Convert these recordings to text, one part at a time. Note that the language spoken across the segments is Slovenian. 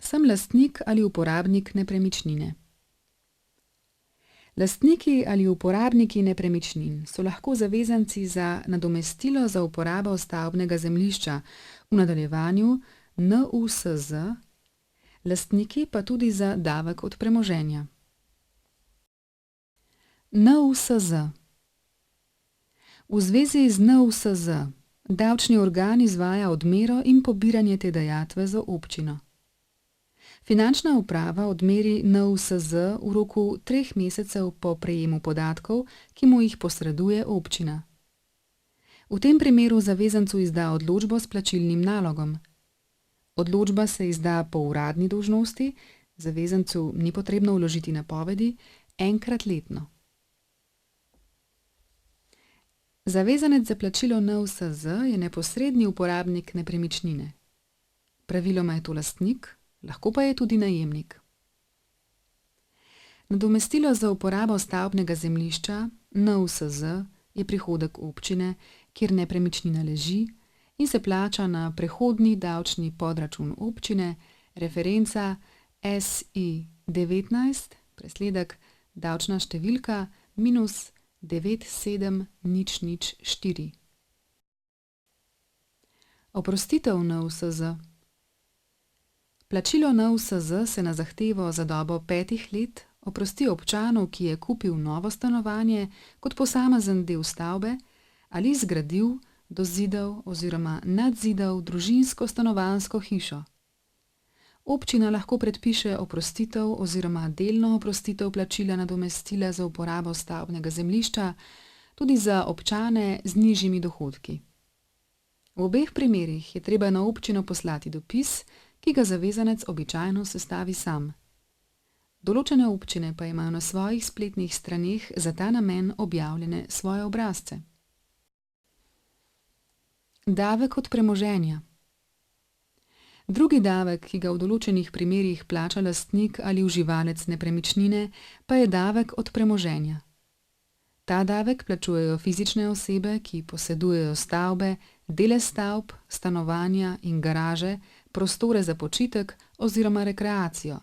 Sem lastnik ali uporabnik nepremičnine. Lastniki ali uporabniki nepremičnin so lahko zavezanci za nadomestilo za uporabo stavbnega zemljišča, v nadaljevanju NUSZ, lastniki pa tudi za davek od premoženja. NUSZ. V zvezi z NUSZ davčni organ izvaja odmero in pobiranje te dajatve za občino. Finančna uprava odmeri NUSZ v roku 3 mesecev po prejemu podatkov, ki mu jih posreduje občina. V tem primeru zavezancu izda odločbo s plačilnim nalogom. Odločba se izda po uradni dolžnosti, zavezancu ni potrebno vložiti napovedi, enkrat letno. Zavezanec za plačilo NUSZ je neposredni uporabnik nepremičnine. Praviloma je to lastnik, lahko pa je tudi najemnik. Nadomestilo za uporabo stavbnega zemljišča, NUSZ, je prihodek občine, kjer nepremičnina leži in se plača na prehodni davčni podračun občine, referenca SI19, presledek davčna številka -97004. Oprostitev NUSZ. Plačilo NUSZ se na zahtevo za dobo 5 let oprosti občanu, ki je kupil novo stanovanje kot posamezen del stavbe ali zgradil, dozidal oziroma nadzidal družinsko stanovanjsko hišo. Občina lahko predpiše oprostitev oziroma delno oprostitev plačila nadomestila za uporabo stavbnega zemljišča tudi za občane z nižjimi dohodki. V obeh primerih je treba na občino poslati dopis, ki ga zavezanec običajno sestavi sam. Določene občine pa imajo na svojih spletnih straneh za ta namen objavljene svoje obrazce. Davek od premoženja. Drugi davek, ki ga v določenih primerih plača lastnik ali uživalec nepremičnine, pa je davek od premoženja. Ta davek plačujejo fizične osebe, ki posedujejo stavbe, dele stavb, stanovanja in garaže, prostore za počitek oziroma rekreacijo.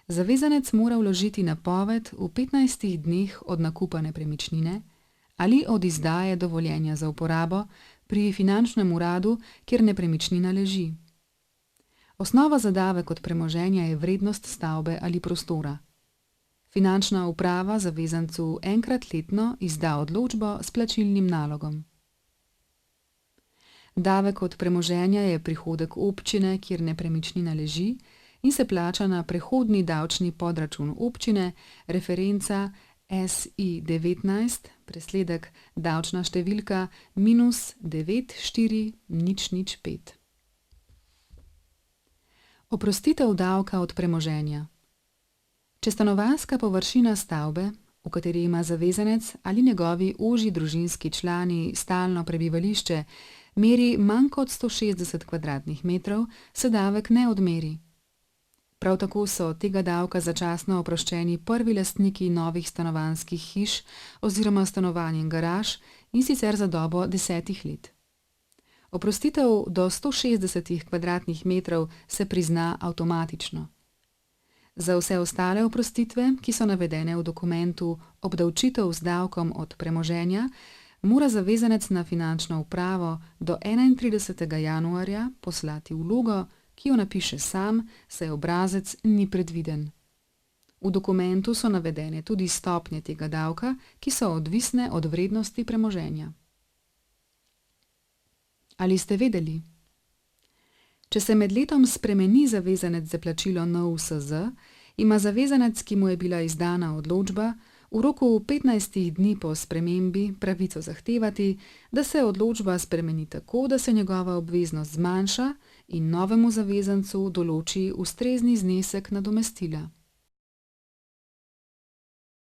Zavezanec mora vložiti napoved v 15 dneh od nakupa nepremičnine ali od izdaje dovoljenja za uporabo pri finančnem uradu, kjer nepremičnina leži. Osnova za davek od premoženja je vrednost stavbe ali prostora. Finančna uprava zavezancu enkrat letno izda odločbo s plačilnim nalogom. Davek od premoženja je prihodek občine, kjer nepremičnina leži, in se plača na prehodni davčni podračun občine, referenca SI19, presledek davčna številka -94005. Oprostitev davka od premoženja. Če stanovanjska površina stavbe, v kateri ima zavezanec ali njegovi ožji družinski člani stalno prebivališče, meri manj kot 160 kvadratnih metrov, se davek ne odmeri. Prav tako so od tega davka začasno oproščeni prvi lastniki novih stanovanjskih hiš oziroma stanovanj in garaž, in sicer za dobo 10 let. Oprostitev do 160 kvadratnih metrov se prizna avtomatično. Za vse ostale oprostitve, ki so navedene v dokumentu Obdavčitev z davkom od premoženja, mora zavezanec na finančno upravo do 31. januarja poslati vlogo, ki jo napiše sam, saj obrazec ni predviden. V dokumentu so navedene tudi stopnje tega davka, ki so odvisne od vrednosti premoženja. Ali ste vedeli? Če se med letom spremeni zavezanec za plačilo NUSZ, ima zavezanec, ki mu je bila izdana odločba, v roku 15 dni po spremembi pravico zahtevati, da se odločba spremeni tako, da se njegova obveznost zmanjša in novemu zavezancu določi ustrezni znesek nadomestila.